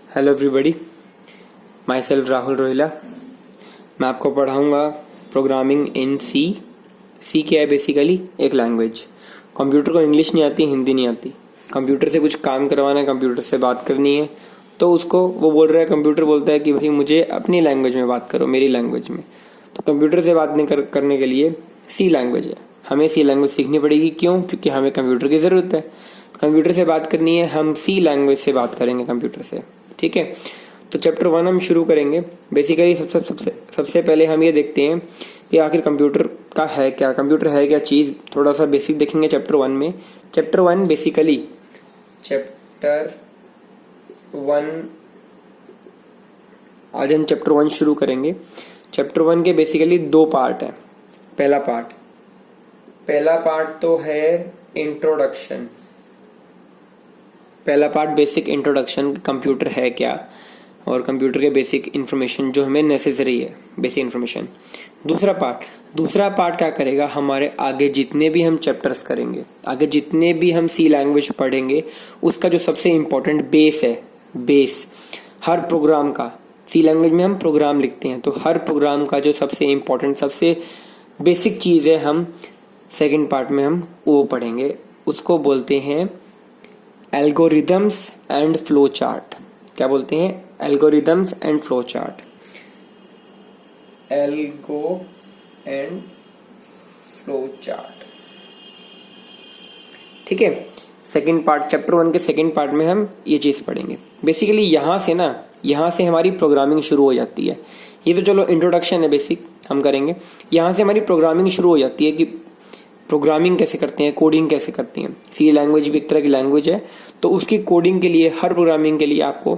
Hello everybody, myself Rahul Rohila. मैं आपको पढ़ाऊँगा programming in सी। सी क्या है? बेसिकली एक लैंग्वेज। कंप्यूटर को इंग्लिश नहीं आती, हिंदी नहीं आती। कंप्यूटर से कुछ काम करवाना है, कंप्यूटर से बात करनी है, तो उसको वो बोल रहा है, कंप्यूटर बोलता है कि भाई मुझे अपनी लैंग्वेज में बात करो, मेरी लैंग्वेज में। तो कंप्यूटर से बात नहीं करने के लिए सी लैंग्वेज है। हमें सी लैंग्वेज सीखनी पड़ेगी। क्यों? क्योंकि हमें कंप्यूटर की ज़रूरत है। कंप्यूटर से बात करनी है, हम सी लैंग्वेज से बात करेंगे कंप्यूटर से। ठीक है, तो चैप्टर 1 हम शुरू करेंगे। बेसिकली सबसे पहले हम ये देखते हैं कि आखिर कंप्यूटर का है क्या, कंप्यूटर है क्या चीज़। थोड़ा सा बेसिक देखेंगे चैप्टर 1 में। चैप्टर 1 बेसिकली आज हम चैप्टर 1 शुरू करेंगे। चैप्टर 1 के बेसिकली 2 पार्ट है। पहला पार्ट तो है इंट्रोडक्शन। पहला पार्ट बेसिक इंट्रोडक्शन, कंप्यूटर है क्या और कंप्यूटर के बेसिक इन्फॉर्मेशन जो हमें नेसेसरी है, बेसिक इन्फॉर्मेशन। दूसरा पार्ट क्या करेगा, हमारे आगे जितने भी हम चैप्टर्स करेंगे, आगे जितने भी हम सी लैंग्वेज पढ़ेंगे, उसका जो सबसे इम्पोर्टेंट बेस है, बेस हर प्रोग्राम का। सी लैंग्वेज में हम प्रोग्राम लिखते हैं, तो हर प्रोग्राम का जो सबसे इम्पोर्टेंट, सबसे बेसिक चीज़ है, हम सेकेंड पार्ट में हम वो पढ़ेंगे। उसको बोलते हैं एल्गोरिदम्स एंड फ्लो चार्ट। क्या बोलते हैं? Algorithms and flow chart. Algo and flow chart. ठीक है, सेकंड पार्ट, चैप्टर 1 के सेकंड पार्ट में हम ये चीज पढ़ेंगे। बेसिकली यहाँ से हमारी प्रोग्रामिंग शुरू हो जाती है। ये तो चलो इंट्रोडक्शन है, बेसिक हम करेंगे। यहाँ से हमारी प्रोग्रामिंग शुरू हो जाती है कि प्रोग्रामिंग कैसे करते हैं, कोडिंग कैसे करते हैं। सी लैंग्वेज भी एक तरह की लैंग्वेज है, तो उसकी कोडिंग के लिए, हर प्रोग्रामिंग के लिए आपको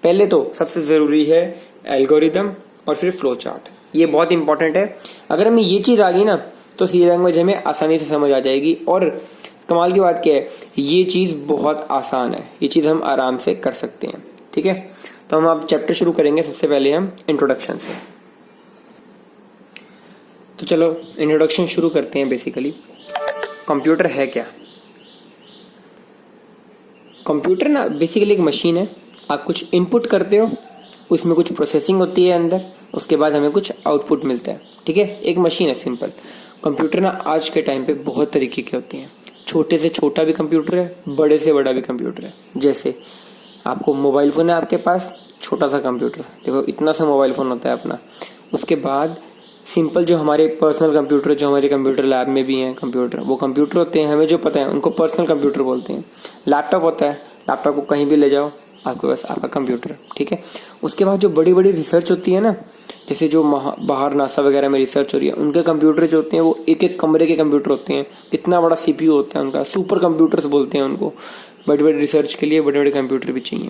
पहले तो सबसे ज़रूरी है एल्गोरिदम और फिर फ्लो चार्ट। ये बहुत इंपॉर्टेंट है। अगर हमें ये चीज़ आ गई ना, तो सी लैंग्वेज हमें आसानी से समझ आ जाएगी। और कमाल की बात क्या है, ये चीज़ बहुत आसान है, ये चीज़ हम आराम से कर सकते हैं। ठीक है, तो हम अब चैप्टर शुरू करेंगे। सबसे पहले हम इंट्रोडक्शन से। तो चलो इंट्रोडक्शन शुरू करते हैं। बेसिकली कंप्यूटर है क्या? कंप्यूटर ना बेसिकली एक मशीन है। आप कुछ इनपुट करते हो, उसमें कुछ प्रोसेसिंग होती है अंदर, उसके बाद हमें कुछ आउटपुट मिलता है। ठीक है, एक मशीन है, सिंपल। कंप्यूटर ना आज के टाइम पे बहुत तरीके के होते हैं। छोटे से छोटा भी कंप्यूटर है, बड़े से बड़ा भी कंप्यूटर है। जैसे आपको मोबाइल फ़ोन है आपके पास, छोटा सा कंप्यूटर, देखो इतना सा मोबाइल फ़ोन होता है अपना। उसके बाद सिंपल जो हमारे पर्सनल कंप्यूटर, जो हमारे कंप्यूटर लैब में भी हैं कंप्यूटर, वो कंप्यूटर होते हैं, हमें जो पता है उनको पर्सनल कंप्यूटर बोलते हैं। लैपटॉप होता है, लैपटॉप को कहीं भी ले जाओ, आपके पास आपका कंप्यूटर। ठीक है, उसके बाद जो बड़ी बड़ी रिसर्च होती है ना, जैसे जो बाहर नासा वगैरह में रिसर्च हो रही है, उनके कंप्यूटर जो होते हैं वो एक एक कमरे के कंप्यूटर होते हैं। इतना बड़ा सीपीयू होता है उनका, सुपर कंप्यूटर्स बोलते हैं उनको। बड़े बड़े रिसर्च के लिए बड़े बड़े कंप्यूटर भी चाहिए।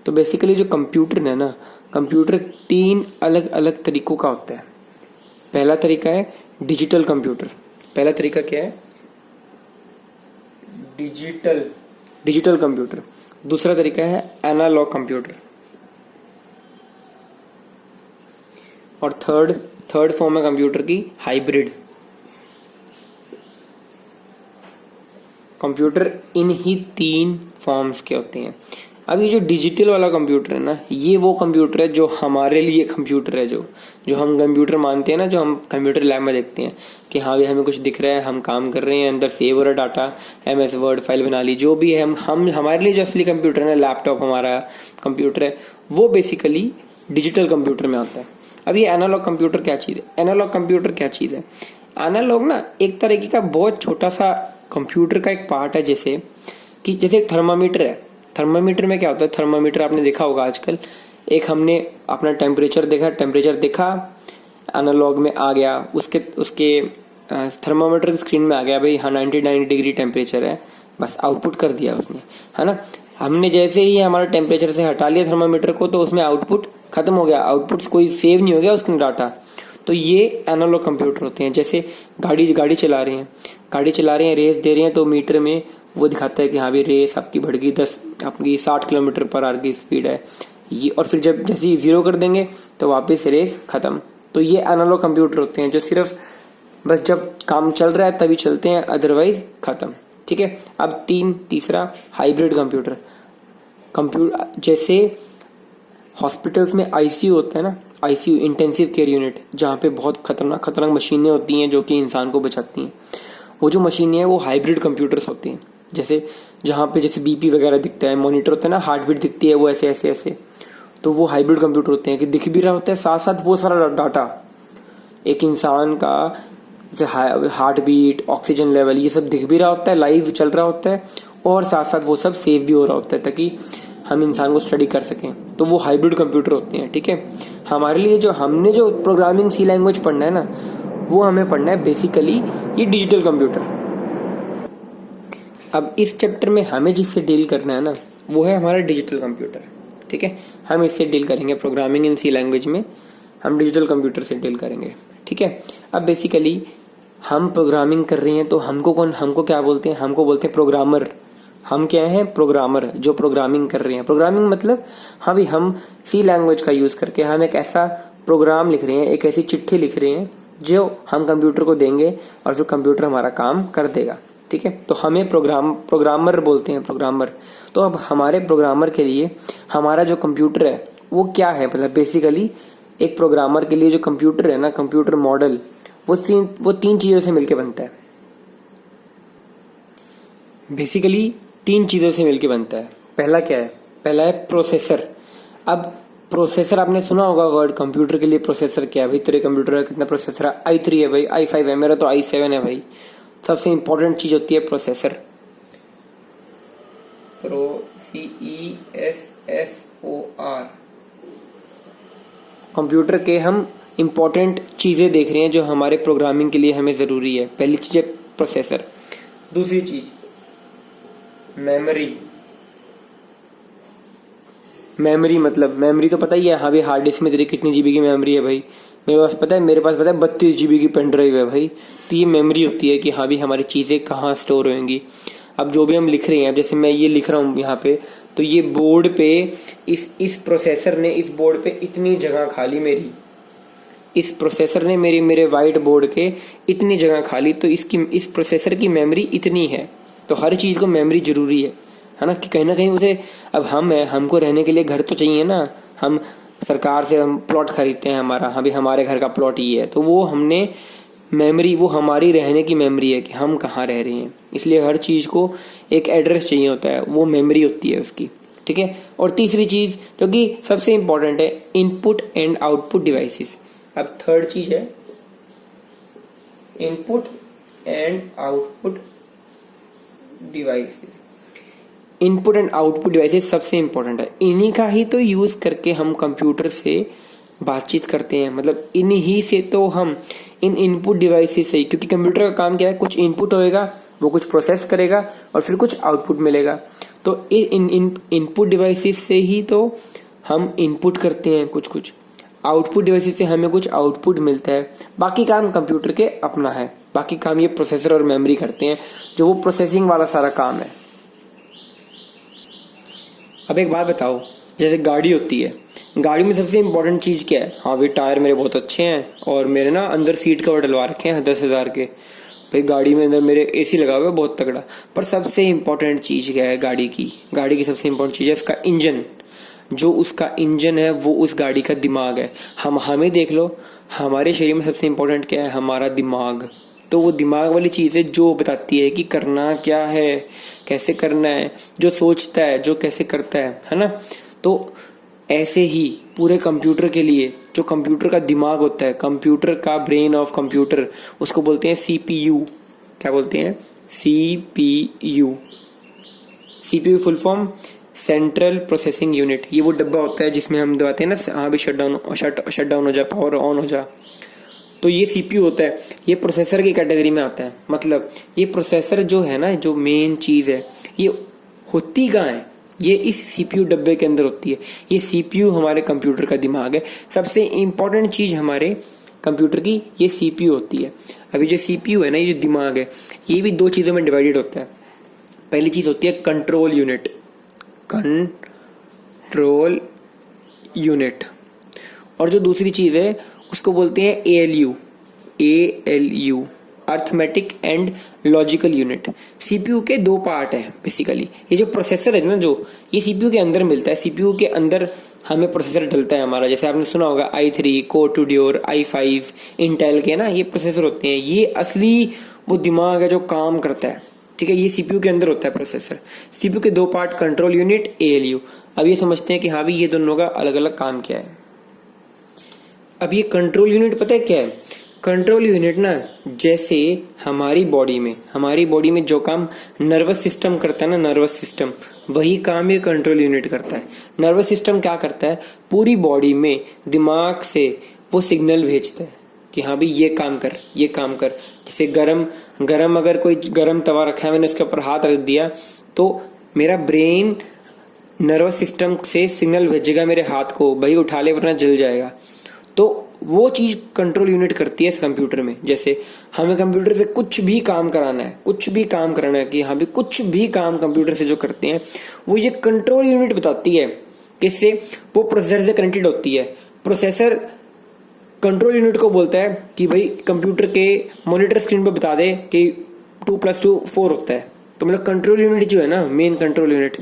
तो बेसिकली जो कंप्यूटर है ना, कंप्यूटर 3 अलग अलग तरीकों का होता है। पहला तरीका है डिजिटल कंप्यूटर। पहला तरीका क्या है? Digital computer. दूसरा तरीका है एनालॉग कंप्यूटर। और थर्ड फॉर्म है कंप्यूटर की हाइब्रिड। कंप्यूटर इन ही 3 फॉर्म्स के होते हैं। अब ये जो डिजिटल वाला कंप्यूटर है ना, ये वो कंप्यूटर है जो हमारे लिए कंप्यूटर है, जो हम कंप्यूटर मानते हैं ना, जो हम कंप्यूटर लैब में देखते हैं कि हाँ भाई हमें कुछ दिख रहा है, हम काम कर रहे हैं, अंदर सेव हो रहा डाटा, MS वर्ड फाइल बना ली, जो भी है। हम हमारे लिए जो असली कंप्यूटर है, लैपटॉप हमारा कंप्यूटर है, वो बेसिकली डिजिटल कंप्यूटर में आता है। अब ये एनालॉग कंप्यूटर क्या चीज़ है? एनालॉग कंप्यूटर क्या चीज़ है? एनालॉग ना एक तरीके का बहुत छोटा सा कंप्यूटर का एक पार्ट है। जैसे थर्मामीटर है। थर्मामीटर में क्या होता है? थर्मामीटर आपने देखा होगा आजकल। एक हमने अपना टेम्परेचर देखा, एनालॉग में आ गया, उसके थर्मामीटर की स्क्रीन में आ गया भाई हाँ 99 डिग्री टेम्परेचर है, बस आउटपुट कर दिया उसने, है ना। हमने जैसे ही हमारा टेम्परेचर से हटा लिया थर्मामीटर को, तो उसमें आउटपुट खत्म हो गया, आउटपुट कोई सेव नहीं हो गया उसका डाटा। तो ये एनालॉग कंप्यूटर होते हैं। जैसे गाड़ी चला रहे हैं, रेस दे रहे हैं, तो मीटर में वो दिखाता है कि हाँ भाई रेस आपकी बढ़ गई, 60 किलोमीटर पर आवर की स्पीड है ये। और फिर जैसे ही 0 कर देंगे तो वापस रेस खत्म। तो ये एनालॉग कंप्यूटर होते हैं जो सिर्फ बस जब काम चल रहा है तभी चलते हैं, अदरवाइज खत्म। ठीक है, अब तीसरा हाइब्रिड कंप्यूटर। जैसे हॉस्पिटल्स में आईसीयू होता है ना, आईसीयू इंटेंसिव केयर यूनिट, जहाँ पे बहुत खतरनाक खतरनाक मशीनें होती हैं जो कि इंसान को बचाती हैं। वो जो मशीनें हैं वो हाइब्रिड कंप्यूटर्स होती हैं। जैसे जहाँ पे जैसे बीपी वगैरह दिखता है, मॉनिटर होता है ना, हार्ट बीट दिखती है, वो ऐसे ऐसे ऐसे, तो वो हाइब्रिड कंप्यूटर होते हैं कि दिख भी रहा होता है, साथ साथ वो सारा डाटा एक इंसान का जैसे हार्ट बीट, ऑक्सीजन लेवल, ये सब दिख भी रहा होता है, लाइव चल रहा होता है, और साथ साथ वो सब सेव भी हो रहा होता है ताकि हम इंसान को स्टडी कर सकें। तो वो हाइब्रिड कंप्यूटर होते हैं। ठीक है, हमारे लिए जो हमने जो प्रोग्रामिंग सी लैंग्वेज पढ़ना है ना, वो हमें पढ़ना है बेसिकली ये डिजिटल कंप्यूटर। अब इस चैप्टर में हमें जिससे डील करना है ना, वो है हमारा डिजिटल कंप्यूटर। ठीक है, हम इससे डील करेंगे प्रोग्रामिंग इन सी लैंग्वेज में, हम डिजिटल कंप्यूटर से डील करेंगे। ठीक है, अब बेसिकली हम प्रोग्रामिंग कर रहे हैं तो हमको क्या बोलते हैं? हमको बोलते हैं प्रोग्रामर। हम क्या हैं? प्रोग्रामर, जो प्रोग्रामिंग कर रहे हैं। प्रोग्रामिंग मतलब हाँ भी हम सी लैंग्वेज का यूज करके हम एक ऐसा प्रोग्राम लिख रहे हैं, एक ऐसी चिट्ठी लिख रहे हैं जो हम कंप्यूटर को देंगे और फिर कंप्यूटर हमारा काम कर देगा। ठीक है, तो हमें प्रोग्रामर बोलते हैं, प्रोग्रामर। तो अब हमारे प्रोग्रामर के लिए हमारा जो कंप्यूटर है वो क्या है? मतलब बेसिकली एक प्रोग्रामर के लिए जो कंप्यूटर है ना, कंप्यूटर मॉडल, वो तीन चीजों से मिलके बनता है। बेसिकली 3 चीजों से मिलके बनता है। पहला क्या है? पहला है प्रोसेसर। अब प्रोसेसर आपने सुना होगा वर्ड, कंप्यूटर के लिए प्रोसेसर क्या है भाई? तेरे कंप्यूटर का कितना प्रोसेसर है? i3 है भाई, i5 है, मेरा तो i7 है भाई। सबसे इंपॉर्टेंट चीज होती है प्रोसेसर। CESSOR। कंप्यूटर के हम इंपॉर्टेंट चीजें देख रहे हैं जो हमारे प्रोग्रामिंग के लिए हमें जरूरी है। पहली चीज है प्रोसेसर। दूसरी चीज मेमोरी। मेमोरी मतलब मेमोरी तो पता ही है, हाँ भाई हार्ड डिस्क में तेरी कितनी जीबी की मेमोरी है भाई? मेरे पास पता है 32 जीबी की पेन ड्राइव है भाई। तो ये मेमोरी होती है कि हाँ भी हमारी चीजें कहाँ स्टोर होंगी। अब जो भी हम लिख रहे हैं, जैसे मैं ये लिख रहा हूँ यहाँ पे, तो ये बोर्ड पे इस प्रोसेसर ने इस बोर्ड पे इतनी जगह खा ली मेरी, इस प्रोसेसर ने मेरे वाइट बोर्ड के इतनी जगह खा ली, तो इस प्रोसेसर की मेमोरी इतनी है। तो हर चीज को मेमोरी जरूरी है ना, कि कहीं ना कहीं उसे, अब हमको रहने के लिए घर तो चाहिए ना। हम सरकार से हम प्लॉट खरीदते हैं हमारा, हाँ भी हमारे घर का प्लॉट ये है, तो वो हमने मेमोरी, वो हमारी रहने की मेमोरी है कि हम कहाँ रह रहे हैं। इसलिए हर चीज को एक एड्रेस चाहिए होता है, वो मेमोरी होती है उसकी। ठीक है, और तीसरी चीज जो कि सबसे इंपॉर्टेंट है, इनपुट एंड आउटपुट डिवाइसेस। अब थर्ड चीज है input and output devices. Input and output devices सबसे इंपॉर्टेंट है। इन्हीं का ही तो यूज करके हम कंप्यूटर से बातचीत करते हैं। मतलब इन्हीं से तो हम इन इनपुट डिवाइसेस से ही, क्योंकि कंप्यूटर का काम क्या है, कुछ इनपुट होएगा, वो कुछ प्रोसेस करेगा और फिर कुछ आउटपुट मिलेगा। तो इन इनपुट डिवाइसेस से ही तो हम इनपुट करते हैं कुछ आउटपुट डिवाइसेस से हमें कुछ आउटपुट मिलता है। बाकी काम कंप्यूटर के अपना है, बाकी काम ये प्रोसेसर और मेमोरी करते हैं, जो वो प्रोसेसिंग वाला सारा काम है। अब एक बात बताओ, जैसे गाड़ी होती है, गाड़ी में सबसे इंपॉर्टेंट चीज क्या है? हाँ भाई टायर मेरे बहुत अच्छे हैं और मेरे ना अंदर सीट कवर डलवा रखे हैं 10,000 के भाई, गाड़ी में अंदर मेरे एसी लगा हुआ है बहुत तगड़ा। पर सबसे इंपॉर्टेंट चीज क्या है गाड़ी की सबसे इंपॉर्टेंट चीज है उसका इंजन। जो उसका इंजन है वो उस गाड़ी का दिमाग है। हमें देख लो, हमारे शरीर में सबसे इंपॉर्टेंट क्या है? हमारा दिमाग। तो वो दिमाग वाली चीज है जो बताती है कि करना क्या है, कैसे करना है, जो सोचता है, जो कैसे करता है ना। तो ऐसे ही पूरे कंप्यूटर के लिए जो कंप्यूटर का दिमाग होता है, कंप्यूटर का ब्रेन ऑफ कंप्यूटर, उसको बोलते हैं सीपीयू। क्या बोलते हैं? CPU. CPU full form central processing unit. ये वो डब्बा होता है जिसमें हम दबाते हैं ना, हाँ भी शट डाउन हो जा, पावर ऑन हो जा। तो ये सीपीयू होता है, ये प्रोसेसर की कैटेगरी में आता है। मतलब ये प्रोसेसर जो है ना, जो मेन चीज है, ये होती कहाँ है? ये इस सीपीयू डब्बे के अंदर होती है। ये सीपीयू हमारे कंप्यूटर का दिमाग है। सबसे इंपॉर्टेंट चीज हमारे कंप्यूटर की ये सीपीयू होती है। अभी जो सीपीयू है ना, ये जो दिमाग है, ये भी 2 चीजों में डिवाइडेड होता है। पहली चीज होती है कंट्रोल यूनिट, कंट्रोल यूनिट, और जो दूसरी चीज है उसको बोलते हैं ALU, arithmetic and logical unit. CPU के 2 पार्ट है बेसिकली। ये जो प्रोसेसर है ना, जो ये सीपीयू के अंदर मिलता है, सीपीयू के अंदर हमें प्रोसेसर डलता है हमारा। जैसे आपने सुना होगा i3, core to ड्योर, i5, Intel के ना ये प्रोसेसर होते हैं। ये असली वो दिमाग है जो काम करता है, ठीक है। ये सीपीयू के अंदर होता है प्रोसेसर। सीपीयू के दो पार्ट, कंट्रोल यूनिट, एएलयू। अब ये समझते हैं कि हाँ भी ये दोनों का अलग अलग काम क्या है। अब ये कंट्रोल यूनिट पता है क्या है? कंट्रोल यूनिट ना जैसे हमारी बॉडी में जो काम नर्वस सिस्टम करता है ना, नर्वस सिस्टम, वही काम ये कंट्रोल यूनिट करता है। नर्वस सिस्टम क्या करता है? पूरी बॉडी में दिमाग से वो सिग्नल भेजता है कि हाँ भाई ये काम कर, ये काम कर। जैसे गरम अगर कोई गरम तवा रखा है, मैंने उसके ऊपर हाथ रख दिया तो मेरा ब्रेन नर्वस सिस्टम से सिग्नल भेजेगा मेरे हाथ को, भाई उठा ले वरना जल जाएगा। तो वो चीज कंट्रोल यूनिट करती है इस कंप्यूटर में। जैसे हमें कंप्यूटर से कुछ भी काम कराना है कि हाँ भी कुछ भी काम कंप्यूटर से जो करते हैं वो ये कंट्रोल यूनिट बताती है। किससे? वो प्रोसेसर से कनेक्टेड होती है। प्रोसेसर कंट्रोल यूनिट को बोलता है कि भाई कंप्यूटर के मॉनिटर स्क्रीन पर बता दे कि 2+2 4 होता है। तो मतलब कंट्रोल यूनिट जो है ना, मेन कंट्रोल यूनिट,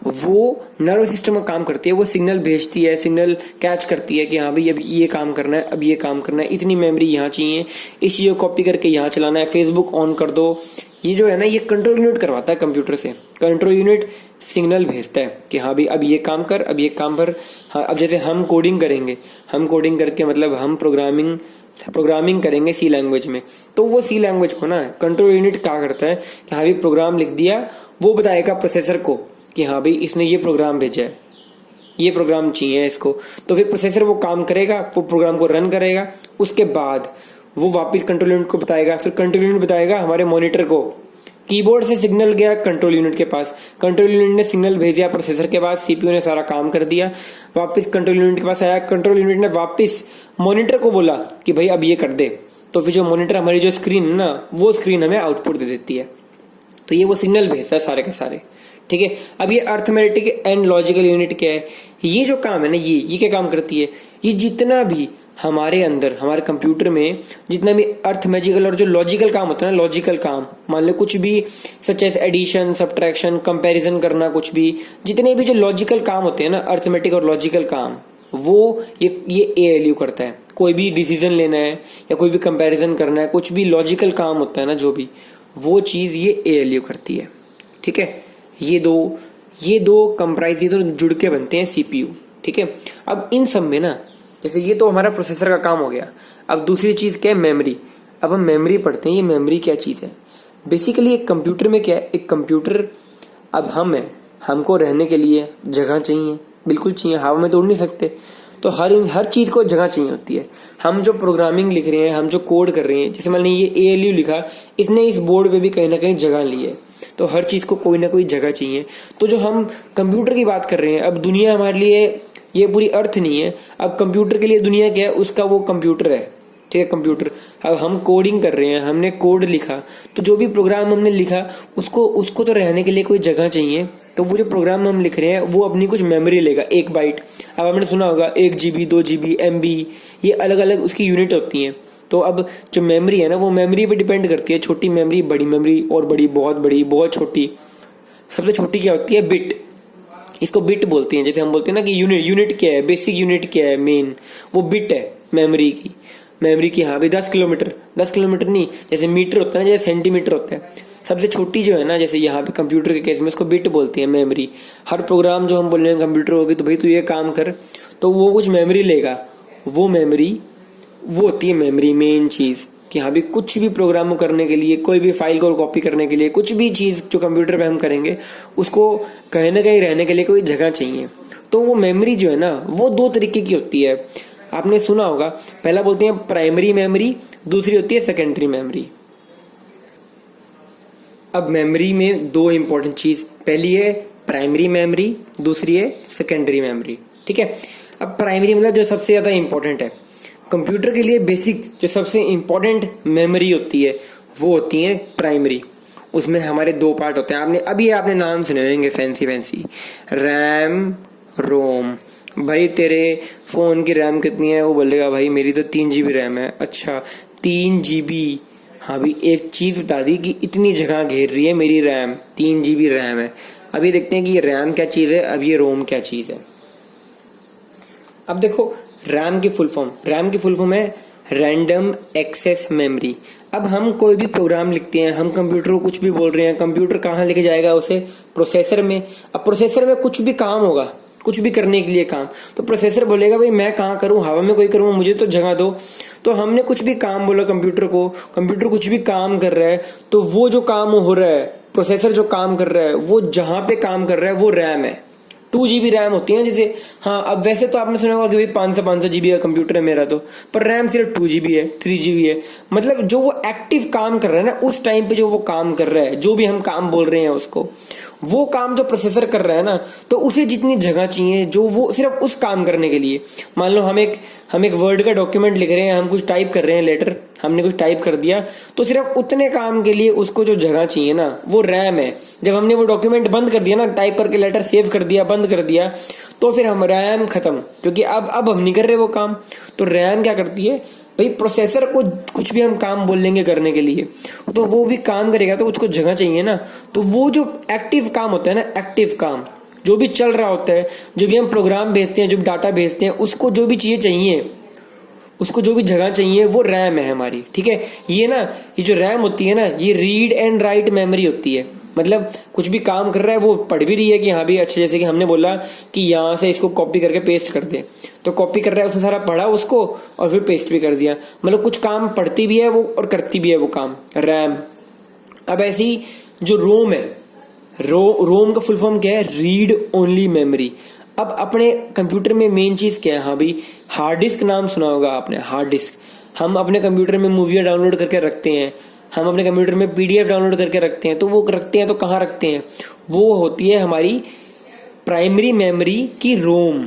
वो नर्वस सिस्टम का काम करती है। वो सिग्नल भेजती है, सिग्नल कैच करती है कि हाँ भाई अब ये काम करना है, अब ये काम करना है, इतनी मेमोरी यहाँ चाहिए, इस चीज़ को कॉपी करके यहाँ चलाना है, फेसबुक ऑन कर दो। ये जो है ना, ये कंट्रोल यूनिट करवाता है कंप्यूटर से। कंट्रोल यूनिट सिग्नल भेजता है कि हाँ भाई अब ये काम कर, अब ये काम पर। हाँ, अब जैसे हम कोडिंग करेंगे, हम कोडिंग करके मतलब हम प्रोग्रामिंग करेंगे सी लैंग्वेज में, तो वो सी लैंग्वेज को ना कंट्रोल यूनिट क्या करता है कि हाँ भाई प्रोग्राम लिख दिया, वो बताएगा प्रोसेसर को कि हाँ भाई इसने ये प्रोग्राम भेजा है, ये प्रोग्राम चाहिए इसको। तो फिर प्रोसेसर वो काम करेगा, वो प्रोग्राम को रन करेगा, उसके बाद वो वापस कंट्रोल यूनिट को बताएगा, फिर कंट्रोल यूनिट बताएगा हमारे मॉनिटर को। कीबोर्ड से सिग्नल गया कंट्रोल यूनिट के पास, कंट्रोल यूनिट ने सिग्नल भेजा प्रोसेसर के पास, सीपीयू ने सारा काम कर दिया, वापस कंट्रोल यूनिट के पास आया, कंट्रोल यूनिट ने वापस मॉनिटर को बोला कि भाई अब ये कर दे। तो फिर जो मॉनिटर, हमारी जो स्क्रीन है ना, वो स्क्रीन हमें आउटपुट दे देती है। तो ये वो सिग्नल भेजता है सारे के सारे, ठीक है। अब ये अर्थमेटिक एंड लॉजिकल यूनिट क्या है? ये जो काम है ना, ये क्या काम करती है? ये जितना भी हमारे अंदर, हमारे कंप्यूटर में जितना भी अर्थमेटिकल और जो लॉजिकल काम होता है ना, लॉजिकल काम, मान लो कुछ भी such as addition, subtraction, comparison करना, कुछ भी, जितने भी जो लॉजिकल काम होते हैं ना, अर्थमेटिक और लॉजिकल काम, वो ये एएलयू करता है। कोई भी डिसीजन लेना है या कोई भी कंपैरिजन करना है, कुछ भी लॉजिकल काम होता है ना, जो भी, वो चीज़ ये एएलयू करती है, ठीक है। ये दो कंप्राइज, ये दो जुड़ के बनते हैं सीपीयू, ठीक है। अब इन सब में ना, जैसे ये तो हमारा प्रोसेसर का काम हो गया। अब दूसरी चीज क्या है? मेमोरी। अब हम मेमोरी पढ़ते हैं। ये मेमोरी क्या चीज है? बेसिकली एक कंप्यूटर में क्या है, एक कंप्यूटर, अब हमको रहने के लिए जगह चाहिए, बिल्कुल चाहिए, हवा में तो उड़ नहीं सकते, तो हर चीज को जगह चाहिए होती है। हम जो प्रोग्रामिंग लिख रहे हैं, हम जो कोड कर रहे हैं, जैसे मान लीजिए ये एएलयू लिखा, इसने इस बोर्ड पे भी कहीं ना कहीं जगह ली है, तो हर चीज को कोई ना कोई जगह चाहिए। तो जो हम कंप्यूटर की बात कर रहे हैं, अब दुनिया हमारे लिए ये पूरी अर्थ नहीं है, अब कंप्यूटर के लिए दुनिया क्या है, उसका वो कंप्यूटर है, ठीक है, कंप्यूटर। अब हम कोडिंग कर रहे हैं, हमने कोड लिखा, तो जो भी प्रोग्राम हमने लिखा उसको तो रहने के लिए कोई जगह चाहिए। तो वो जो प्रोग्राम हम लिख रहे हैं वो अपनी कुछ मेमोरी लेगा, 1 बाइट। अब आपने सुना होगा 1 GB, 2 GB, MB, ये अलग अलग उसकी यूनिट होती हैं। तो अब जो मेमोरी है ना, वो मेमोरी पे डिपेंड करती है, छोटी मेमोरी, बड़ी मेमोरी, और बड़ी, बहुत छोटी। सबसे छोटी क्या होती है? बिट। इसको बिट बोलते हैं। जैसे हम बोलते हैं ना कि यूनिट क्या है, बेसिक यूनिट क्या है, मेन, वो बिट है मेमोरी की। हाँ भाई 10 किलोमीटर नहीं, जैसे मीटर होता है ना, जैसे सेंटीमीटर होता है। सबसे छोटी जो है ना, जैसे यहाँ पे कंप्यूटर के केस में उसको बिट बोलते हैं, मेमोरी। हर प्रोग्राम जो हम बोल रहे हैं कंप्यूटर होगी, तो भाई तू ये काम कर, तो वो कुछ मेमोरी लेगा। वो होती है मेमोरी, मेन चीज, कि हाँ भी कुछ भी प्रोग्राम करने के लिए, कोई भी फाइल को कॉपी करने के लिए, कुछ भी चीज जो कंप्यूटर पे हम करेंगे, उसको कहीं ना कहीं रहने के लिए कोई जगह चाहिए। तो वो मेमोरी जो है ना, वो 2 तरीके की होती है। आपने सुना होगा, पहला बोलते हैं प्राइमरी मेमोरी, दूसरी होती है सेकेंडरी मेमोरी। अब मेमोरी में 2 इंपॉर्टेंट चीज, पहली है प्राइमरी मेमोरी, दूसरी है सेकेंडरी मेमोरी, ठीक है। अब प्राइमरी मतलब जो सबसे ज्यादा इंपॉर्टेंट है कंप्यूटर के लिए, बेसिक जो सबसे इंपॉर्टेंट मेमोरी होती है, वो होती है प्राइमरी। उसमें हमारे 2 पार्ट होते हैं। आपने नाम सुने होंगे फैंसी रैम, रोम। भाई तेरे फोन की रैम कितनी है? वो बोलेगा भाई मेरी तो 3 GB रैम है। अच्छा 3 GB? हाँ भाई एक चीज बता दी कि इतनी जगह घेर रही है मेरी रैम, 3 GB रैम है। अभी देखते हैं कि ये रैम क्या चीज है, अब ये रोम क्या चीज है। अब देखो रैम की फुल फॉर्म है रैंडम एक्सेस मेमोरी। अब हम कोई भी प्रोग्राम लिखते हैं, हम कंप्यूटर को कुछ भी बोल रहे हैं, कंप्यूटर कहाँ लेके जाएगा उसे, प्रोसेसर में। अब प्रोसेसर में कुछ भी काम होगा, कुछ भी करने के लिए काम, तो प्रोसेसर बोलेगा भाई मैं कहाँ करूँ, हवा में कोई करूँ, मुझे तो जगह दो। तो हमने कुछ भी काम बोला कंप्यूटर को, कंप्यूटर कुछ भी काम कर रहा है, तो वो जो काम हो रहा है, प्रोसेसर जो काम कर रहा है, वो जहां पे काम कर रहा है वो रैम है। 2 GB रैम होती है जैसे। हाँ, अब वैसे तो आपने सुना होगा कि भाई 500 GB का कंप्यूटर है मेरा, तो पर रैम सिर्फ 2 GB है, 3 GB है। मतलब जो वो एक्टिव काम कर रहा है ना, उस टाइम पे जो वो काम कर रहा है, जो भी हम काम बोल रहे हैं उसको, वो काम जो प्रोसेसर कर रहा है ना, तो उसे जितनी जगह चाहिए जो वो सिर्फ उस काम करने के लिए। मान लो हम एक वर्ड का डॉक्यूमेंट लिख रहे हैं, हम कुछ टाइप कर रहे हैं, लेटर हमने कुछ टाइप कर दिया, तो सिर्फ उतने काम के लिए उसको जो जगह चाहिए ना, वो रैम है। जब हमने वो डॉक्यूमेंट बंद कर दिया ना, टाइप करके लेटर सेव कर दिया, बंद कर दिया, तो फिर हम रैम खत्म, क्योंकि अब हम नहीं कर रहे वो काम। तो रैम क्या करती है भाई, प्रोसेसर को कुछ भी हम काम बोल लेंगे करने के लिए, तो वो भी काम करेगा, तो उसको जगह चाहिए ना। तो वो जो एक्टिव काम होता है ना, एक्टिव काम जो भी चल रहा होता है, जो भी हम प्रोग्राम भेजते हैं, जो भी डाटा भेजते हैं, उसको जो भी चीजें चाहिए, उसको जो भी जगह चाहिए, वो रैम है हमारी। ठीक है, ये जो रैम होती है ना, ये रीड एंड राइट मेमोरी होती है। मतलब कुछ भी काम कर रहा है, वो पढ़ भी रही है कि हाँ भी अच्छा, जैसे कि हमने बोला कि यहाँ से इसको कॉपी करके पेस्ट कर दे, तो कॉपी कर रहा है, उसने सारा पढ़ा उसको और फिर पेस्ट भी कर दिया। मतलब कुछ काम पढ़ती भी है वो और करती भी है वो काम, रैम। अब ऐसी जो रोम है, रोम का फुल फॉर्म क्या है, रीड ओनली मेमोरी। अब अपने कंप्यूटर में मेन चीज क्या है, हाँ भाई, हार्ड डिस्क नाम सुना होगा आपने, हार्ड डिस्क। हम अपने कंप्यूटर में मूवियाँ डाउनलोड करके रखते हैं, हम अपने कंप्यूटर में PDF डाउनलोड करके रखते हैं, तो वो रखते हैं तो कहाँ रखते हैं, वो होती है हमारी प्राइमरी मेमोरी की रोम।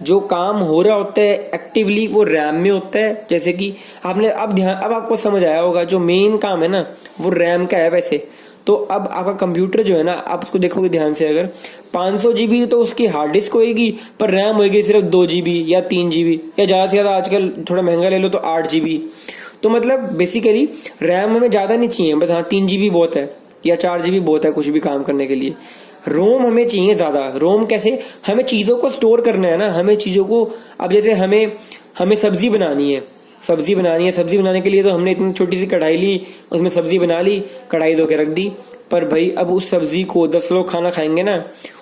जो काम हो रहा होता है एक्टिवली, वो रैम में होता है। जैसे कि आपने अब आपको समझ आया होगा, जो मेन काम है ना, वो रैम का है वैसे। तो अब आपका कंप्यूटर जो है ना, आप उसको देखोगे ध्यान से, अगर 500 GB तो उसकी हार्ड डिस्क होएगी, पर रैम होएगी सिर्फ 2 GB या 3 GB, या ज्यादा से ज्यादा आजकल थोड़ा महंगा ले लो तो 8 GB। तो मतलब बेसिकली रैम हमें ज्यादा नहीं चाहिए, बस हाँ 3 GB बहुत है या 4 GB बहुत है कुछ भी काम करने के लिए। रोम हमें चाहिए ज्यादा। रोम कैसे, हमें चीजों को स्टोर करना है ना, हमें चीजों को, अब जैसे हमें सब्जी बनानी है, सब्जी बनाने के लिए तो हमने इतनी छोटी सी कढ़ाई ली, उसमें सब्जी बना ली, कढ़ाई धो के रख दी। पर भाई अब उस सब्जी को 10 लोग खाना खाएंगे ना,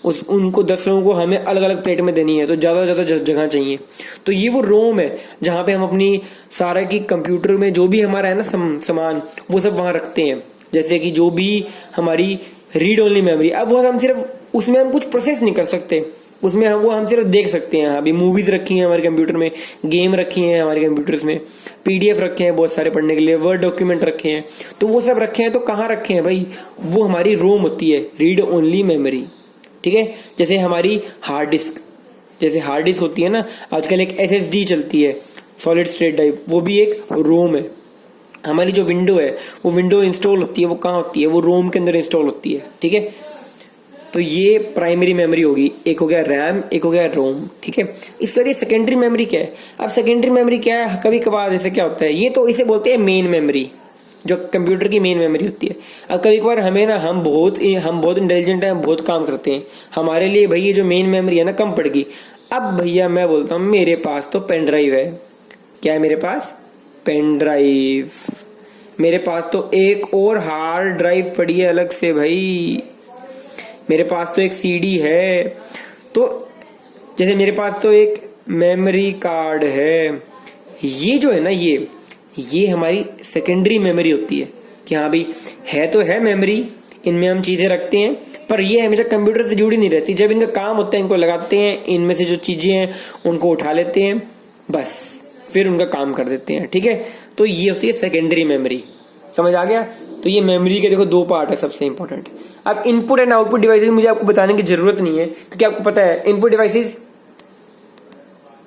उनको 10 लोगों को हमें अलग अलग प्लेट में देनी है, तो ज्यादा जगह चाहिए। तो ये वो रोम है जहाँ पे हम अपनी सारा की कंप्यूटर में जो भी हमारा है ना सामान, वो सब वहां रखते हैं। जैसे कि जो भी हमारी रीड ओनली मेमोरी, अब वो हम सिर्फ उसमें हम कुछ प्रोसेस नहीं कर सकते, उसमें हम सिर्फ देख सकते हैं। अभी मूवीज रखी हैं हमारे कंप्यूटर में, गेम रखी हैं हमारे कंप्यूटर्स में, PDF रखे हैं बहुत सारे पढ़ने के लिए, वर्ड डॉक्यूमेंट रखे हैं, तो वो सब रखे हैं। तो कहाँ रखे हैं भाई, वो हमारी रोम होती है, रीड ओनली मेमोरी। ठीक है, जैसे हमारी हार्ड डिस्क होती है ना, आजकल एक SSD चलती है, सॉलिड स्टेट ड्राइव, वो भी एक रोम है। हमारी जो विंडो है, वो विंडो इंस्टॉल होती है, वो कहाँ होती है, वो रोम के अंदर इंस्टॉल होती है। ठीक है, तो ये प्राइमरी मेमोरी होगी, एक हो गया रैम, एक हो गया रोम। ठीक है, इसके बाद ये सेकेंडरी मेमोरी क्या है। अब सेकेंडरी मेमोरी क्या है, कभी कभार जैसे क्या होता है, ये तो इसे बोलते हैं मेन मेमोरी, जो कंप्यूटर की मेन मेमोरी होती है। अब कभी कभार हमें ना, हम बहुत इंटेलिजेंट हैं, हम बहुत काम करते हैं, हमारे लिए भाई ये जो मेन मेमोरी है ना कम पड़ गई। अब भैया मैं बोलता हूँ मेरे पास तो पेन ड्राइव है। क्या है मेरे पास, पेन ड्राइव। मेरे पास तो एक और हार्ड ड्राइव पड़ी है अलग से भाई, मेरे पास तो एक CD है। तो जैसे मेरे पास तो एक मेमोरी कार्ड है। ये जो है ना, ये हमारी सेकेंडरी मेमोरी होती है कि हाँ भाई है तो है मेमोरी, इनमें हम चीजें रखते हैं, पर ये हमेशा कंप्यूटर से जुड़ी नहीं रहती। जब इनका काम होता है, इनको लगाते हैं, इनमें से जो चीजें हैं उनको उठा लेते हैं, बस फिर उनका काम कर देते हैं। ठीक है, तो ये होती है सेकेंडरी मेमोरी। समझ आ गया। तो ये मेमोरी के देखो 2 पार्ट है सबसे इंपॉर्टेंट। अब इनपुट एंड आउटपुट डिवाइसेस मुझे आपको बताने की जरूरत नहीं है, क्योंकि आपको पता है इनपुट डिवाइसेस